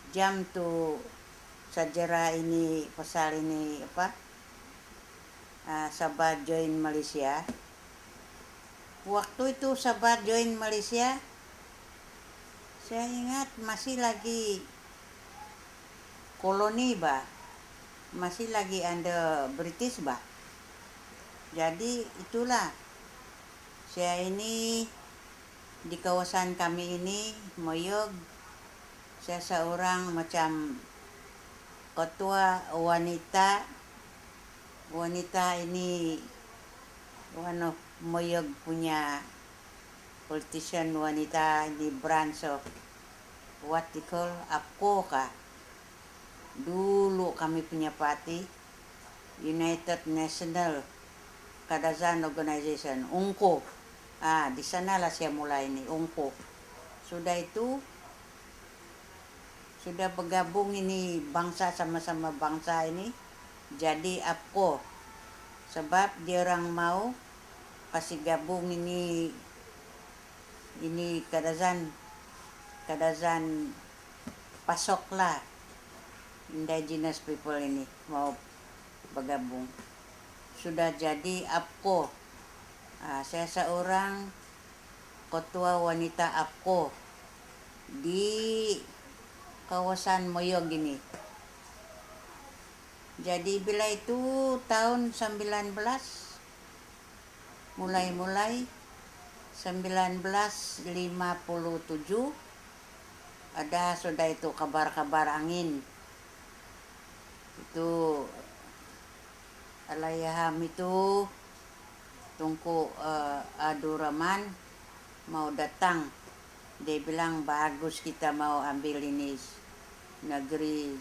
jam tuh sejarah ini pasal ini Sabah join Malaysia. Waktu itu Sabah join Malaysia, saya ingat masih lagi koloni masih lagi under British Jadi itulah saya ini di kawasan kami ini Moyog, saya seorang macam ketua wanita ini one of Moyog punya politician wanita di branch of what they call APCO dulu kami punya party United National Kadazan Organization, UNCO. Di sanalah saya mulai ini, UNCO. Sudah itu, sudah bergabung ini bangsa sama-sama bangsa ini jadi APCO. Sebab dia orang mau kasih gabung ini Kadazan pasok lah, indigenous people ini mau bergabung. Sudah jadi APCO. Saya seorang ketua wanita APCO di kawasan Moyog ini. Jadi bila itu tahun 1957 ada sudah itu kabar-kabar angin. Itu Alayaham itu Tunku Abdul Rahman mau datang. Dia bilang bagus kita mau ambil ini negeri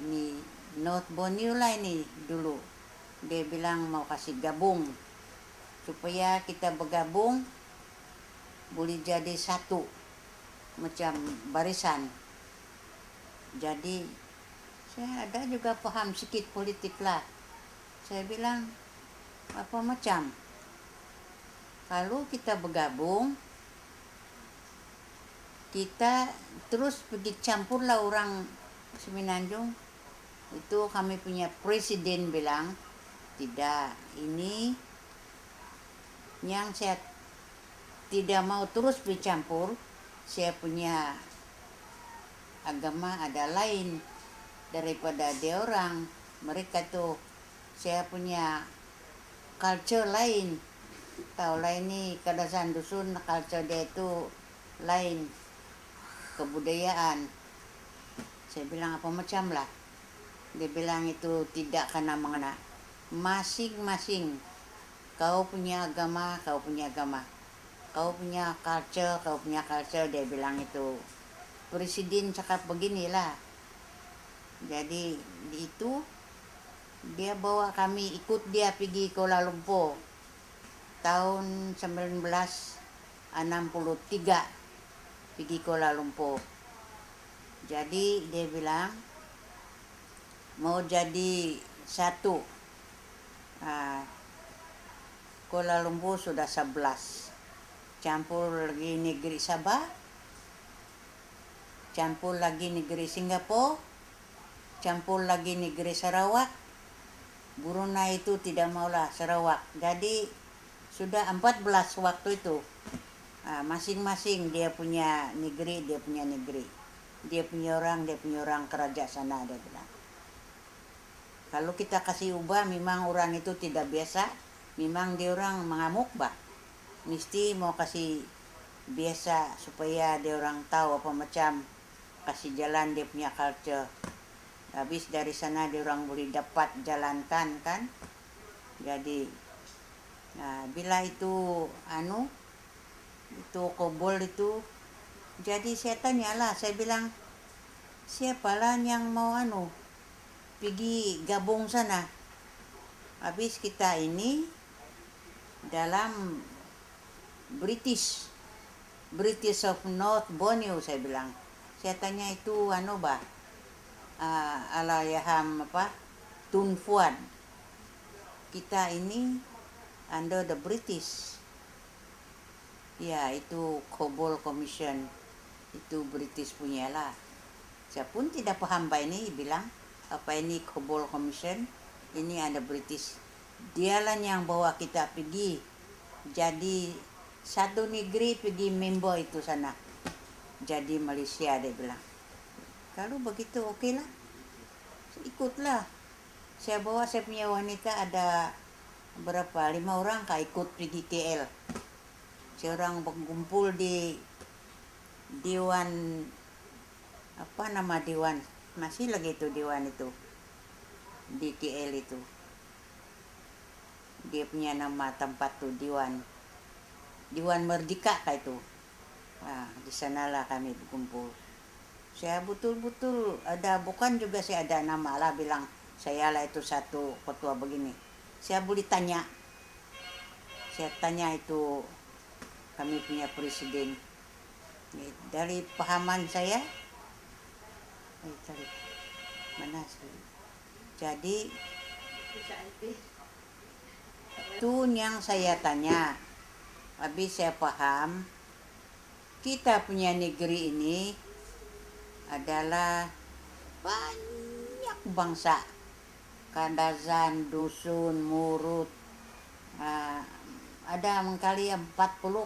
ini North Borneo lah ini dulu. Dia bilang mau kasih gabung supaya kita bergabung boleh jadi satu macam barisan. Jadi saya ada juga paham sedikit politik lah. Saya bilang apa macam kalau kita bergabung kita terus pergi campurlah orang Semenanjung. Itu kami punya presiden bilang tidak, ini yang saya tidak mau terus bercampur. Saya punya agama ada lain daripada dia orang. Mereka tuh saya punya culture lain. Tahu lah ini Kadazan dusun culture dia itu lain, kebudayaan. Saya bilang apa macam lah. Dia bilang itu tidak kena mengena. Masing-masing kau punya agama, kau punya agama. Kau punya culture, dia bilang itu. Presiden cakap beginilah. Jadi itu dia bawa kami ikut dia pergi Kuala Lumpur tahun 1963 pergi Kuala Lumpur. Jadi dia bilang mau jadi satu. Kuala Lumpur sudah 11, campur lagi negeri Sabah, campur lagi negeri Singapura, campur lagi negeri Sarawak. Brunei itu tidak maulah Sarawak. Jadi sudah 14 waktu itu. Masing-masing dia punya negeri, dia punya orang kerajaan sana, dia bilang. Kalau kita kasih ubah memang orang itu tidak biasa, memang dia orang mengamuk mesti mau kasih biasa supaya dia orang tahu apa macam, kasih jalan dia punya culture. Habis dari sana dia orang boleh dapat jalankan kan. Jadi bila itu itu kobol itu, jadi saya tanyalah, saya bilang siapalah yang mau pergi gabung sana. Habis kita ini dalam British of North Borneo, saya bilang. Saya tanya itu Alayaham Tun Fuad. Kita ini under the British. Ya, itu Kobol Commission. itu British punya lah. Saya pun tidak paham Pak ini bilang apa ini Cobol Commission, ini ada British. Dialah yang bawa kita pergi jadi satu negeri, pergi member itu sana jadi Malaysia, dia bilang. Kalau begitu oke lah, ikutlah. Saya bawa saya punya wanita ada berapa 5 orang kah ikut pergi KL. Seorang berkumpul di Dewan, apa nama Dewan, masih lagi itu Dewan itu di KL itu, dia punya nama tempat tuh Dewan Merdeka kah itu. Di sanalah kami berkumpul. Saya betul-betul ada, bukan juga saya ada nama lah bilang saya lah itu satu ketua begini. Saya boleh tanya, saya tanya itu kami punya presiden. Dari pahaman saya, mana sih? Jadi itu yang saya tanya. Habis saya paham, kita punya negeri ini adalah banyak bangsa. Kadazan, dusun, Murut, ada mengkali 40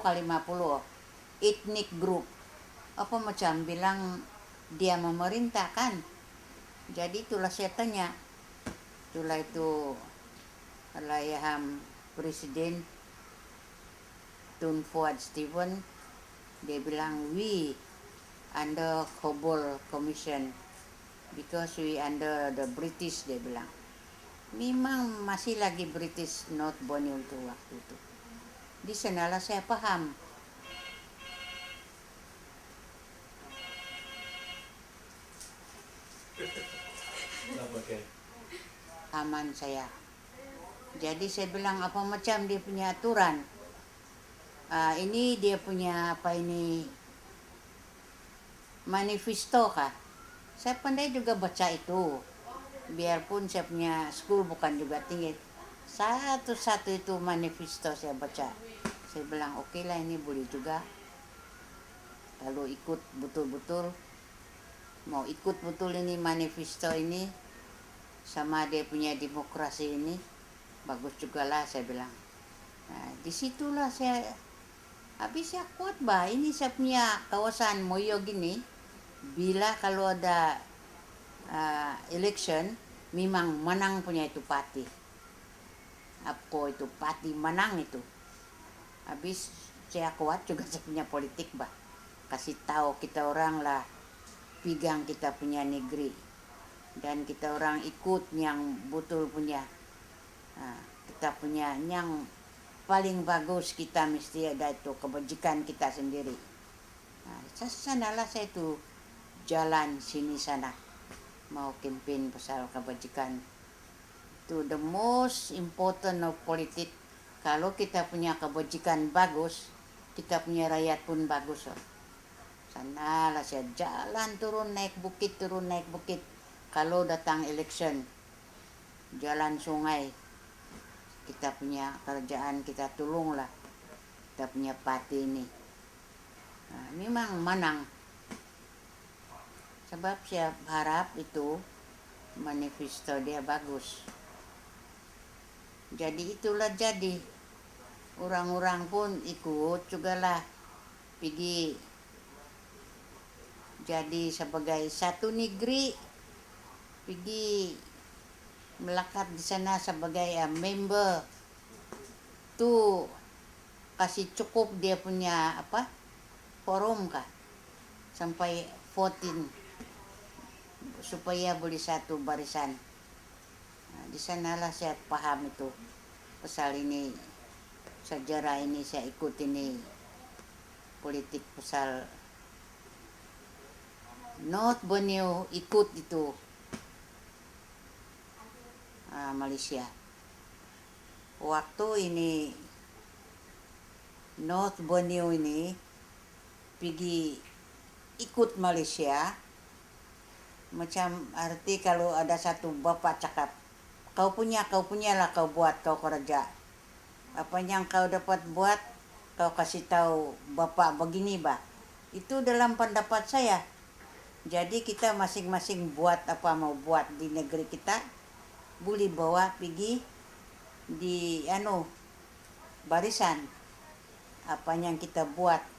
kali 50 etnik group. Apa macam bilang dia memerintah kan. Jadi itulah saya tanya. Itulah itu Allahyarham Presiden Tun Fuad Stephen, dia bilang we under Cobol Commission because we under the British, dia bilang. Memang masih lagi British North Borneo untuk waktu itu. Di sanalah saya paham. Aman saya. Jadi saya bilang apa macam dia punya aturan. Ini dia punya apa ini manifesto kah? Saya pandai juga baca itu. Biarpun saya punya school bukan juga tinggi, satu-satu itu manifesto saya baca. Saya bilang oke lah, ini boleh juga. Kalau ikut betul-betul, mau ikut betul ini manifesto ini sama dia punya demokrasi ini, bagus juga lah saya bilang. Disitulah saya habis saya kuat bah, ini saya punya kawasan Moyo gini, bila kalau ada election memang menang punya itu parti. Apa itu parti menang itu. Habis saya kuat juga saya punya politik bah. Kasih tahu kita orang lah pegang kita punya negeri. Dan kita orang ikut yang betul punya. Kita punya yang paling bagus, kita mesti ada itu kebajikan kita sendiri. Sanalah saya itu jalan sini sana. Mau campaign pasal kebajikan. Itu the most important of politik. Kalau kita punya kebajikan bagus, kita punya rakyat pun bagus. Sanalah saya jalan turun naik bukit, turun naik bukit. Kalau datang election, jalan sungai, kita punya kerjaan, kita tolonglah kita punya parti ini. Memang menang. Sebab saya harap itu manifesto dia bagus. Jadi itulah jadi. Orang-orang pun ikut juga lah pergi jadi sebagai satu negeri, pergi melekat di sana sebagai member. Tu kasih cukup dia punya apa forum kah sampai 14 supaya boleh satu barisan. Di sanalah saya paham itu pasal ini, sejarah ini saya ikut ini politik pasal North Borneo ikut itu Malaysia. Waktu ini North Borneo ini pergi ikut Malaysia, macam arti kalau ada satu bapak cakap, kau punya lah, kau buat, kau kerja. Apa yang kau dapat buat, kau kasih tahu bapak begini bah. Itu dalam pendapat saya. Jadi kita masing-masing buat apa mau buat di negeri kita, boleh bawa pergi di barisan apa yang kita buat